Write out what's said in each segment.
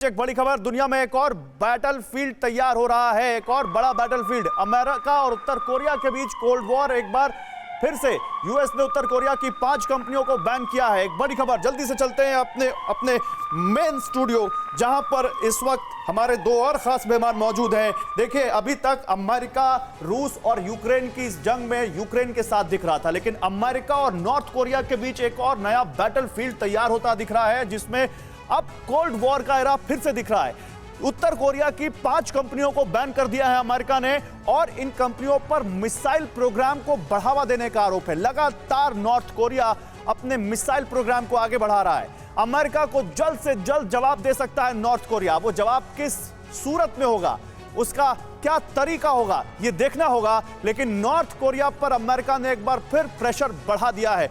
एक बड़ी खबर, दुनिया में एक और बैटलफील्ड तैयार हो रहा है। एक और बड़ा बैटलफील्ड अमेरिका और उत्तर कोरिया के बीच कोल्ड वॉर। एक बार फिर से यूएस ने उत्तर कोरिया की 5 कंपनियों को बैन किया है। एक बड़ी खबर, जल्दी से चलते हैं अपने मेन स्टूडियो, जहां पर इस वक्त हमारे 2 और खास मेहमान मौजूद हैं। देखिए, अभी तक अमेरिका, रूस और यूक्रेन की इस जंग में यूक्रेन के साथ दिख रहा था, लेकिन अमेरिका और नॉर्थ कोरिया के बीच एक और नया बैटलफील्ड तैयार होता दिख रहा है, जिसमें अब कोल्ड वॉर का एरा फिर से दिख रहा है। उत्तर कोरिया की 5 कंपनियों को बैन कर दिया है अमेरिका ने, और इन कंपनियों पर मिसाइल प्रोग्राम को बढ़ावा देने का आरोप है। लगातार नॉर्थ कोरिया अपने मिसाइल प्रोग्राम को आगे बढ़ा रहा है। अमेरिका को जल्द से जल्द जवाब दे सकता है नॉर्थ कोरिया। वो जवाब किस सूरत में होगा, उसका क्या तरीका होगा, ये देखना होगा। लेकिन नॉर्थ कोरिया पर अमेरिका ने एक बार फिर प्रेशर बढ़ा दिया है।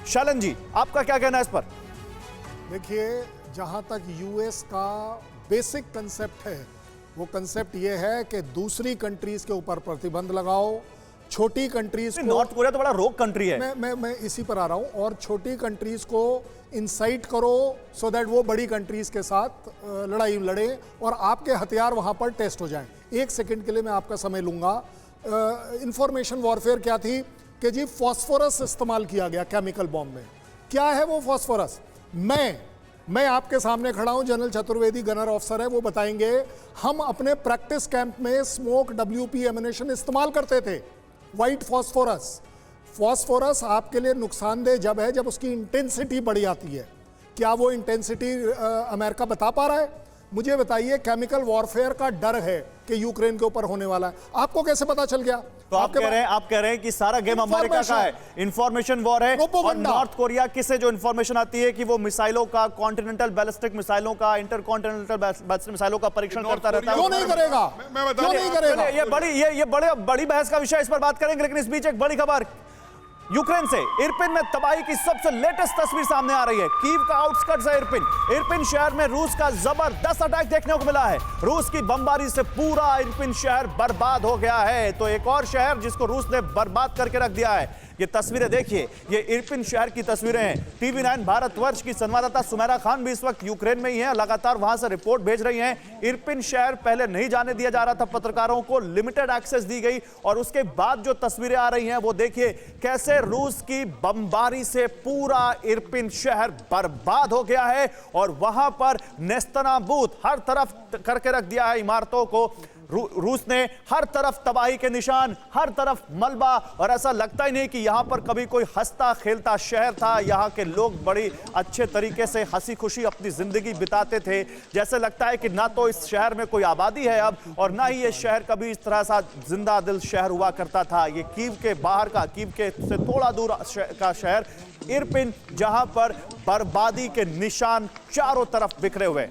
शैलन जी, आपका क्या कहना है इस पर? देखिए, जहाँ तक यूएस का बेसिक कंसेप्ट है, वो कंसेप्ट ये है कि दूसरी कंट्रीज के ऊपर प्रतिबंध लगाओ, छोटी कंट्रीज को। नॉर्थ कोरिया तो बड़ा रोग कंट्री है। मैं इसी पर आ रहा हूँ। और छोटी कंट्रीज को इंसाइट करो सो दैट वो बड़ी कंट्रीज के साथ लड़ाई लड़े और आपके हथियार वहाँ पर टेस्ट हो जाएं। 1 सेकंड के लिए मैं आपका समय लूँगा। इंफॉर्मेशन वॉरफेयर क्या थी कि जी फॉस्फोरस इस्तेमाल किया गया केमिकल बॉम्ब में। क्या है वो फॉस्फोरस? मैं आपके सामने खड़ा हूं, जनरल चतुर्वेदी गनर ऑफिसर है, वो बताएंगे। हम अपने प्रैक्टिस कैंप में स्मोक WP एमिनेशन इस्तेमाल करते थे। वाइट फॉस्फोरस आपके लिए नुकसानदेह जब है जब उसकी इंटेंसिटी बढ़ जाती है। क्या वो इंटेंसिटी अमेरिका बता पा रहा है? मुझे बताइए। केमिकल वॉरफेयर का डर है कि यूक्रेन के ऊपर होने वाला है। आपको कैसे पता चल गया? तो आप कह रहे हैं कि सारा गेम अमेरिका का है, इंफॉर्मेशन वॉर है। और नॉर्थ कोरिया किसे जो इंफॉर्मेशन आती है कि वो मिसाइलों का, कॉन्टिनेंटल बैलिस्टिक मिसाइलों का, इंटरकॉन्टिनेंटल बैलिस्टिक मिसाइलों का परीक्षण करता रहता है। क्यों नहीं करेगा? क्यों नहीं करेगा? ये बड़ी बहस का विषय, इस पर बात करेंगे। लेकिन इस बीच एक बड़ी खबर, यूक्रेन से इरपिन में तबाही की सबसे लेटेस्ट तस्वीर सामने आ रही है। कीव का आउटस्कर्ट्स है इरपिन शहर में रूस का जबरदस्त अटैक देखने को मिला है। रूस की बमबारी से पूरा इरपिन शहर बर्बाद हो गया है। तो एक और शहर जिसको रूस ने बर्बाद करके रख दिया है। ये तस्वीरें देखिए, ये इरपिन शहर की तस्वीरें हैं। TV9 भारतवर्ष की संवाददाता सुमेरा खान भी इस वक्त यूक्रेन में ही है, लगातार वहां से रिपोर्ट भेज रही हैं। इरपिन शहर पहले नहीं जाने दिया जा रहा था, पत्रकारों को लिमिटेड एक्सेस दी गई, और उसके बाद जो तस्वीरें आ रही हैं वो देखिए, कैसे रूस की बमबारी से पूरा इरपिन शहर बर्बाद हो गया है और वहां पर नेस्तनाबूत हर तरफ करके रख दिया है इमारतों को। रूस ने हर तरफ तबाही के निशान, हर तरफ मलबा, और ऐसा लगता ही नहीं कि यहां पर कभी कोई हंसता खेलता शहर था। यहां के लोग बड़ी अच्छे तरीके से हंसी खुशी अपनी जिंदगी बिताते थे। जैसे लगता है कि ना तो इस शहर में कोई आबादी है अब, और ना ही ये शहर कभी इस तरह सा जिंदा दिल शहर हुआ करता था। ये कीव के बाहर का, कीव के से थोड़ा दूर का शहर इरपिन, जहां पर बर्बादी के निशान चारों तरफ बिखरे हुए।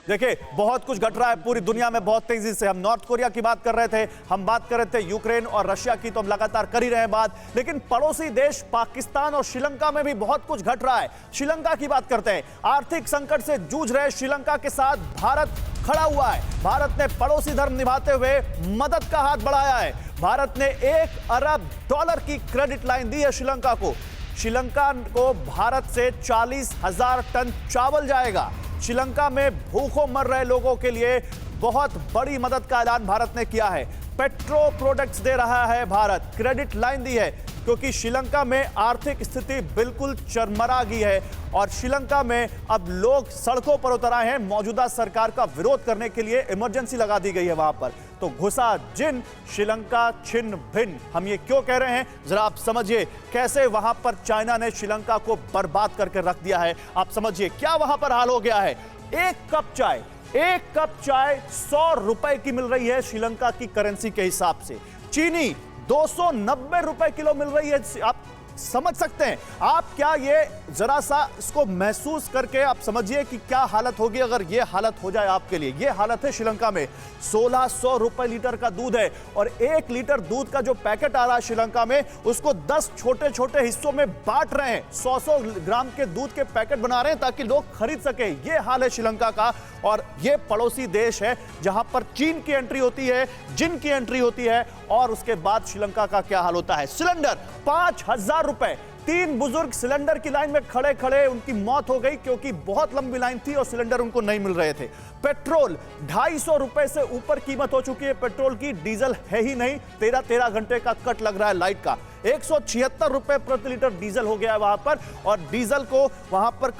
देखिए, बहुत कुछ घट रहा है पूरी दुनिया में बहुत तेजी से। हम नॉर्थ कोरिया की बात कर रहे थे, हम बात कर रहे थे यूक्रेन और रशिया की, तो हम लगातार कर ही रहे हैं बात। लेकिन पड़ोसी देश पाकिस्तान और श्रीलंका में भी बहुत कुछ घट रहा है। श्रीलंका की बात करते हैं। आर्थिक संकट से जूझ रहे श्रीलंका के साथ भारत खड़ा हुआ है। भारत ने पड़ोसी धर्म निभाते हुए मदद का हाथ बढ़ाया है। भारत ने $1 अरब की क्रेडिट लाइन दी है श्रीलंका को। श्रीलंका को भारत से 40,000 टन चावल जाएगा। श्रीलंका में भूखों मर रहे लोगों के लिए बहुत बड़ी मदद का ऐलान भारत ने किया है। पेट्रो प्रोडक्ट्स दे रहा है भारत, क्रेडिट लाइन दी है, क्योंकि श्रीलंका में आर्थिक स्थिति बिल्कुल चरमरा गई है और श्रीलंका में अब लोग सड़कों पर उतर आए हैं। मौजूदा सरकार का विरोध करने के लिए इमरजेंसी लगा दी गई है वहां पर। तो घुसा जिन श्रीलंका छिन्न भिन्न, हम ये क्यों कह रहे हैं, जरा आप समझिए कैसे वहां पर चाइना ने श्रीलंका को बर्बाद करके रख दिया है। आप समझिए क्या वहां पर हाल हो गया है। एक कप चाय 100 रुपए की मिल रही है श्रीलंका की करेंसी के हिसाब से। चीनी 290 रुपए किलो मिल रही है। आप समझ सकते हैं आप क्या, ये जरा सा इसको महसूस करके आप समझिए कि क्या हालत होगी अगर ये हालत हो जाए आपके लिए। ये हालत है श्रीलंका में। 1600 रुपए लीटर का दूध है, और 1 लीटर दूध का जो पैकेट आ रहा है श्रीलंका में, उसको 10 छोटे छोटे हिस्सों में बांट रहे हैं। 100 ग्राम के दूध के पैकेट बना रहे हैं ताकि लोग खरीद सके। ये हाल है श्रीलंका का। और ये पड़ोसी देश है जहां पर चीन की एंट्री होती है, जिन की एंट्री होती है, और उसके बाद श्रीलंका का क्या हाल होता है। सिलेंडर 5,000 रुपए, 3 बुजुर्ग सिलेंडर की लाइन में खड़े खड़े उनकी मौत हो गई क्योंकि बहुत लंबी लाइन थी और सिलेंडर उनको नहीं मिल रहे थे। पेट्रोल 250 रुपए से ऊपर कीमत हो चुकी है पेट्रोल की, डीजल है ही नहीं, 13 घंटे का कट लग रहा है लाइट का। 176 रुपए प्रति लीटर डीजल हो गया है वहां पर, और डीजल को वहां पर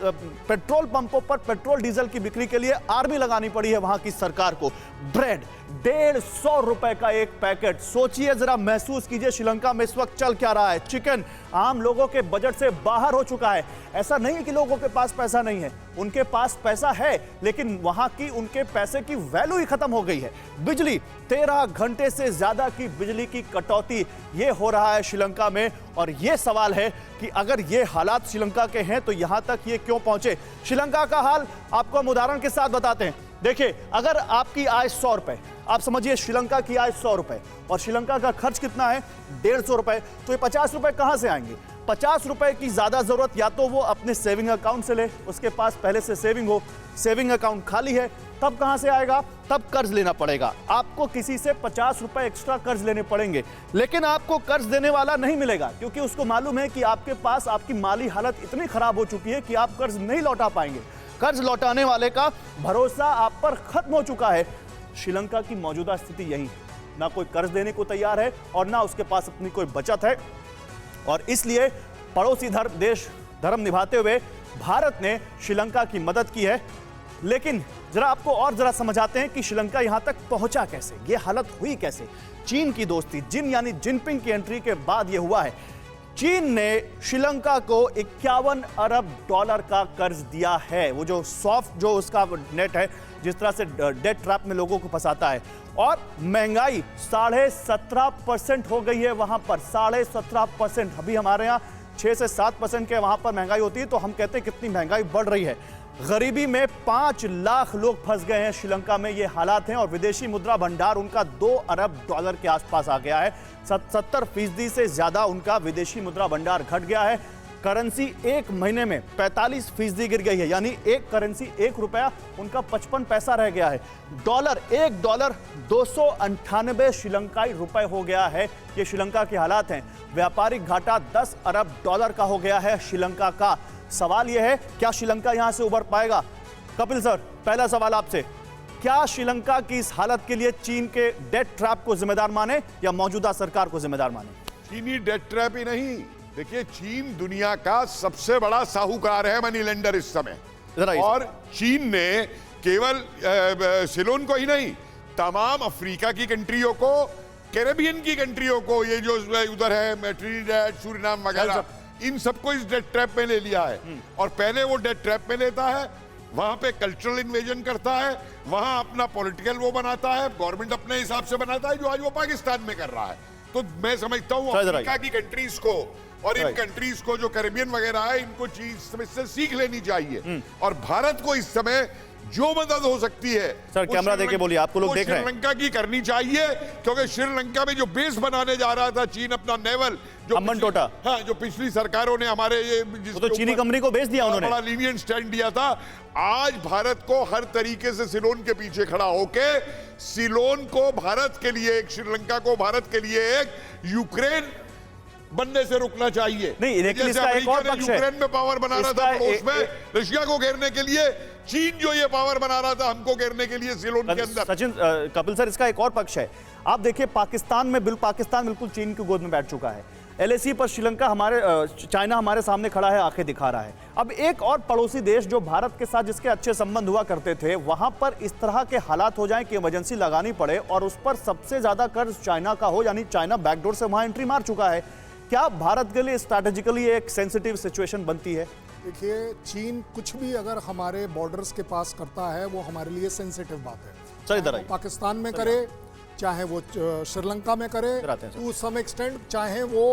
पेट्रोल पंपों पर पेट्रोल डीजल की बिक्री के लिए आर्मी लगानी पड़ी है वहां की सरकार को। ब्रेड 150 रुपए का एक पैकेट। सोचिए जरा, महसूस कीजिए श्रीलंका में इस वक्त चल क्या रहा है। चिकन आम लोगों के बजट से बाहर हो चुका है। ऐसा नहीं है कि लोगों के पास पैसा नहीं है, उनके पास पैसा है, लेकिन वहां की उनके पैसे की वैल्यू ही खत्म हो गई है। बिजली 13 घंटे से ज्यादा की बिजली की कटौती, ये हो रहा है श्रीलंका में। और ये सवाल है कि अगर ये हालात श्रीलंका के हैं तो यहां तक ये क्यों पहुंचे। श्रीलंका का हाल आपको हम उदाहरण के साथ बताते हैं। देखिए, अगर आपकी आय 100 रुपए, आप समझिए श्रीलंका की आय 100 रुपए और श्रीलंका का खर्च कितना है 150 रुपए, तो ये 50 रुपए कहां से आएंगे। 50 रुपए की ज्यादा जरूरत या तो वो अपने सेविंग अकाउंट से ले, उसके पास पहले से सेविंग हो, सेविंग अकाउंट खाली है, तब कहां से आएगा, तब कर्ज लेना पड़ेगा। आपको किसी से 50 रुपए एक्स्ट्रा कर्ज लेने पड़ेंगे, लेकिन आपको कर्ज देने वाला नहीं मिलेगा क्योंकि उसको मालूम है कि आपके पास आपकी माली हालत इतनी खराब हो चुकी है कि आप कर्ज नहीं लौटा पाएंगे। कर्ज लौटाने वाले का भरोसा आप पर खत्म हो चुका है। श्रीलंका की मौजूदा स्थिति यही है, ना कोई कर्ज देने को तैयार है और ना उसके पास अपनी कोई बचत है, और इसलिए पड़ोसी देश धर्म निभाते हुए भारत ने श्रीलंका की मदद की है। लेकिन जरा आपको और जरा समझाते हैं कि श्रीलंका यहां तक पहुंचा कैसे, ये हालत हुई कैसे। चीन की दोस्ती, जिनपिंग की एंट्री के बाद यह हुआ है। चीन ने श्रीलंका को 51 अरब डॉलर का कर्ज दिया है। वो जो सॉफ्ट जो उसका नेट है, जिस तरह से डेट ट्रैप में लोगों को फंसाता है। और महंगाई 17.5% हो गई है वहां पर, 17.5%। अभी हमारे यहाँ 6 से 7% के वहां पर महंगाई होती है, तो हम कहते हैं कितनी महंगाई बढ़ रही है। गरीबी में 5 लाख लोग फंस गए हैं श्रीलंका में, ये हालात हैं। और विदेशी मुद्रा भंडार उनका 2 अरब डॉलर के आसपास आ गया है। 70% से ज्यादा उनका विदेशी मुद्रा भंडार घट गया है। करेंसी एक महीने में 45% गिर गई है, यानी एक करेंसी, 1 रुपया उनका 55 पैसा रह गया है। $1 298 श्रीलंकाई रुपए हो गया है। ये श्रीलंका के हालात हैं। व्यापारिक घाटा 10 अरब डॉलर का हो गया है श्रीलंका का। सवाल यह है, क्या श्रीलंका यहां से उबर पाएगा। कपिल सर, पहला सवाल आपसे, क्या श्रीलंका की इस हालत के लिए चीन के डेट ट्रैप को जिम्मेदार माने या मौजूदा सरकार को जिम्मेदार माने। चीनी डेट ट्रैप ही नहीं, देखिए चीन दुनिया का सबसे बड़ा साहूकार है, मनी लेंडर इस समय। और चीन ने केवल सिलोन को ही नहीं, तमाम अफ्रीका की कंट्रियों को, कैरेबियन की कंट्रियों को, ये जो उधर है ट्रिनिडैड, सूरीनाम वगैरह, इन सबको इस डेट ट्रैप में ले लिया है। और पहले वो डेट ट्रैप में लेता है, वहां पे कल्चरल इन्वेजन करता है, वहां अपना पॉलिटिकल वो बनाता है, गवर्नमेंट अपने हिसाब से बनाता है, जो आज वो पाकिस्तान में कर रहा है। तो मैं समझता हूं अफ्रीका की कंट्रीज को और इन कंट्रीज को जो कैरेबियन वगैरह है, इनको चीज से सीख लेनी चाहिए। और भारत को इस समय जो मदद हो सकती है, सर कैमरा देके बोलिए, आपको लोग देख रहे हैं, श्रीलंका की करनी चाहिए। क्योंकि श्रीलंका में जो बेस बनाने जा रहा था चीन, अपना नेवल, जो अम्बनटोटा, हाँ, जो पिछली सरकारों ने हमारे ये तो चीनी कंपनी को बेच दिया उन्होंने, बड़ा लीनियंट स्टैंड दिया था। आज भारत को हर तरीके से सिलोन के पीछे खड़ा होके, सिलोन को भारत के लिए एक, श्रीलंका को भारत के लिए एक यूक्रेन बनने से रुकना चाहिए। नहीं, लेकिन इसका एक और पक्ष है, यूक्रेन में पावर बना रहा था पड़ोस में, रशिया को घेरने के लिए, चीन जो ये पावर बना रहा था हमको घेरने के लिए सिलोन के अंदर। सचिन, कपिल सर, इसका एक और पक्ष है। आप देखिए, पाकिस्तान बिल्कुल चीन की गोद में बैठ चुका है। LAC पर श्रीलंका चाइना हमारे सामने खड़ा है, आंखें दिखा रहा है। अब एक और पड़ोसी देश जो भारत के साथ जिसके अच्छे संबंध हुआ करते थे, वहां पर इस तरह के हालात हो जाएं कि इमरजेंसी लगानी पड़े और उस पर सबसे ज्यादा कर्ज चाइना का हो, यानी चाइना बैकडोर से वहां एंट्री मार चुका है। क्या भारत के लिए स्ट्रैटेजिकली एक सेंसिटिव सिचुएशन बनती है। देखिए, चीन कुछ भी अगर हमारे बॉर्डर्स के पास करता है वो हमारे लिए सेंसिटिव बात है। चाहे वो पाकिस्तान में करे, चाहे वो श्रीलंका में करे, टू सम एक्सटेंट चाहे वो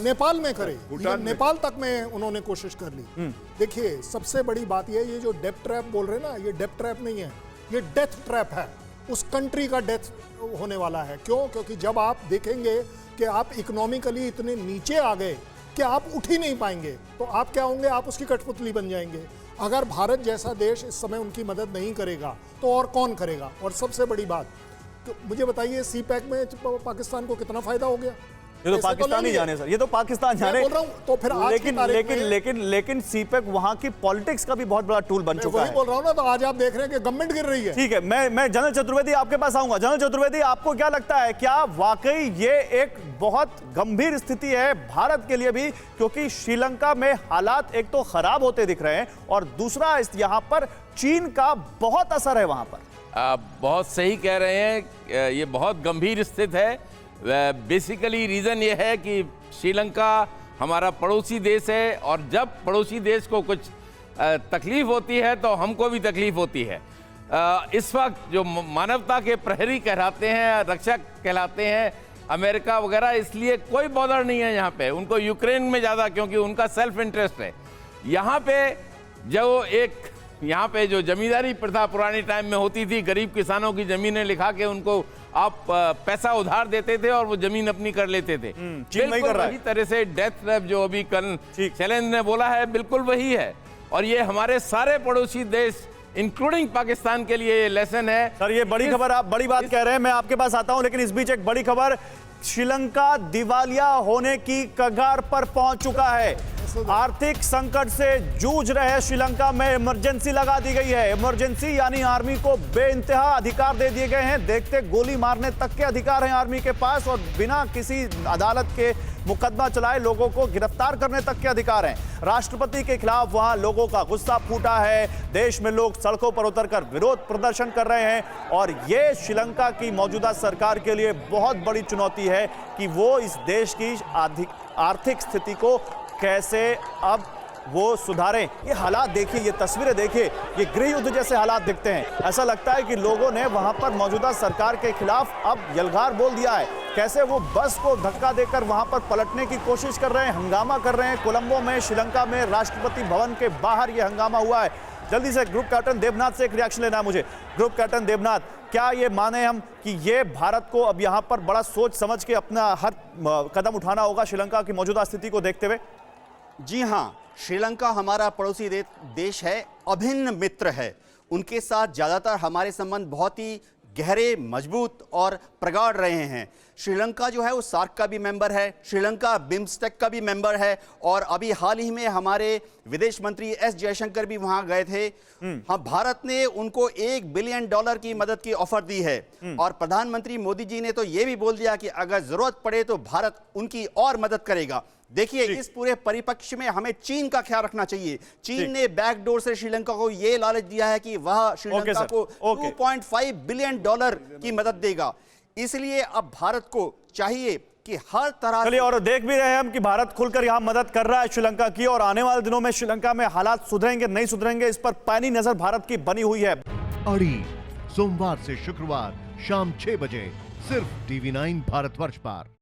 नेपाल में करे, नेपाल तक में उन्होंने कोशिश कर ली। देखिए, सबसे बड़ी बात ये जो डेट ट्रैप बोल रहे हैं ना, ये डेट ट्रैप नहीं है, ये डेथ ट्रैप है। उस कंट्री का डेथ होने वाला है। क्यों? क्योंकि जब आप देखेंगे कि आप इकोनॉमिकली इतने नीचे आ गए कि आप उठ ही नहीं पाएंगे, तो आप क्या होंगे, आप उसकी कठपुतली बन जाएंगे। अगर भारत जैसा देश इस समय उनकी मदद नहीं करेगा तो और कौन करेगा। और सबसे बड़ी बात, तो मुझे बताइए, CPEC में पाकिस्तान को कितना फायदा हो गया। ये तो पैसे ले पाकिस्तान ही लिए। जाने सर, ये तो पाकिस्तान जाने। बोल रहा हूं, तो फिर आज की लेकिन तारीख लेकिन में- लेकिन लेकिन सीपेक वहां की पॉलिटिक्स का भी बहुत बड़ा टूल बन मैं चुका वही है। बोल रहा हूं ना, तो आज आप देख रहे हैं कि गवर्नमेंट गिर रही है। ठीक है, मैं जनरल चतुर्वेदी आपके पास आऊंगा। जनरल चतुर्वेदी, आपको क्या लगता है, क्या वाकई ये एक बहुत गंभीर स्थिति है भारत के लिए भी, क्योंकि श्रीलंका में हालात एक तो खराब होते दिख रहे हैं और दूसरा यहां पर चीन का बहुत असर है वहां पर। आप बहुत सही कह रहे हैं, ये बहुत गंभीर स्थिति है। बेसिकली रीज़न ये है कि श्रीलंका हमारा पड़ोसी देश है और जब पड़ोसी देश को कुछ तकलीफ होती है तो हमको भी तकलीफ होती है। इस वक्त जो मानवता के प्रहरी कहलाते हैं, रक्षक कहलाते हैं अमेरिका वगैरह, इसलिए कोई बॉर्डर नहीं है यहाँ पे। उनको यूक्रेन में ज़्यादा, क्योंकि उनका सेल्फ इंटरेस्ट है। यहाँ पे जो यहाँ पे जो जमींदारी प्रथा पुराने टाइम में होती थी, गरीब किसानों की जमीनें लिखा के उनको आप पैसा उधार देते थे और वो जमीन अपनी कर लेते थे। चीन वही कर रहा है। वही तरह से डेथ ट्रैप जो अभी कल शैलेंद्र ने बोला है, बिल्कुल वही है। और ये हमारे सारे पड़ोसी देश इंक्लूडिंग पाकिस्तान के लिए ये लेसन है। सर, ये बड़ी खबर, आप बड़ी बात कह रहे हैं, मैं आपके पास आता हूं, लेकिन इस बीच एक बड़ी खबर, श्रीलंका दिवालिया होने की कगार पर पहुंच चुका है। आर्थिक संकट से जूझ रहे श्रीलंका में इमरजेंसी लगा दी गई है। इमरजेंसी यानी आर्मी को बेइंतहा अधिकार दे दिए गए हैं। देखते गोली मारने तक के अधिकार हैं आर्मी के पास और बिना किसी अदालत के मुकदमा चलाए लोगों को गिरफ्तार करने तक के अधिकार हैं। राष्ट्रपति के खिलाफ वहां लोगों का गुस्सा फूटा है। देश में लोग सड़कों पर उतरकर विरोध प्रदर्शन कर रहे हैं और ये श्रीलंका की मौजूदा सरकार के लिए बहुत बड़ी चुनौती है कि वो इस देश की आर्थिक स्थिति को कैसे अब वो सुधारें। ये हालात देखिए, ये तस्वीरें देखिए, ये गृह युद्ध जैसे हालात दिखते हैं। ऐसा लगता है कि लोगों ने वहां पर मौजूदा सरकार के खिलाफ अब यलगार बोल दिया है। कैसे वो बस को धक्का देकर वहां पर पलटने की कोशिश कर रहे हैं, हंगामा कर रहे हैं। कोलंबो में, श्रीलंका में राष्ट्रपति भवन के बाहर ये हंगामा हुआ है। जल्दी से ग्रुप कैप्टन देवनाथ से एक रिएक्शन लेना है मुझे। ग्रुप कैप्टन देवनाथ, क्या ये माने हम कि ये भारत को अब यहाँ पर बड़ा सोच समझ के अपना हर कदम उठाना होगा श्रीलंका की मौजूदा स्थिति को देखते हुए? जी हाँ, श्रीलंका हमारा पड़ोसी देश है, अभिन्न मित्र है। उनके साथ ज़्यादातर हमारे संबंध बहुत ही गहरे, मजबूत और प्रगाढ़ रहे हैं। श्रीलंका जो है वो सार्क का भी मेंबर है, श्रीलंका बिम्स्टेक का भी मेंबर है और अभी हाल ही में हमारे विदेश मंत्री एस जयशंकर भी वहां गए थे। हाँ, भारत ने उनको $1 बिलियन की मदद की ऑफर दी है और प्रधानमंत्री मोदी जी ने तो ये भी बोल दिया कि अगर जरूरत पड़े तो भारत उनकी और मदद करेगा। देखिए, इस पूरे परिपक्ष में हमें चीन का ख्याल रखना चाहिए। चीन ने बैकडोर से श्रीलंका को यह लालच दिया है कि वह श्रीलंका को $2.5 बिलियन की मदद देगा। इसलिए अब भारत को चाहिए कि हर तरह चलिए, और देख भी रहे हैं हम कि भारत खुलकर यहां मदद कर रहा है श्रीलंका की और आने वाले दिनों में श्रीलंका में हालात सुधरेंगे नहीं सुधरेंगे, इस पर पैनी नजर भारत की बनी हुई है। अड़ी सोमवार से शुक्रवार शाम 6 बजे सिर्फ TV9 भारतवर्ष पर।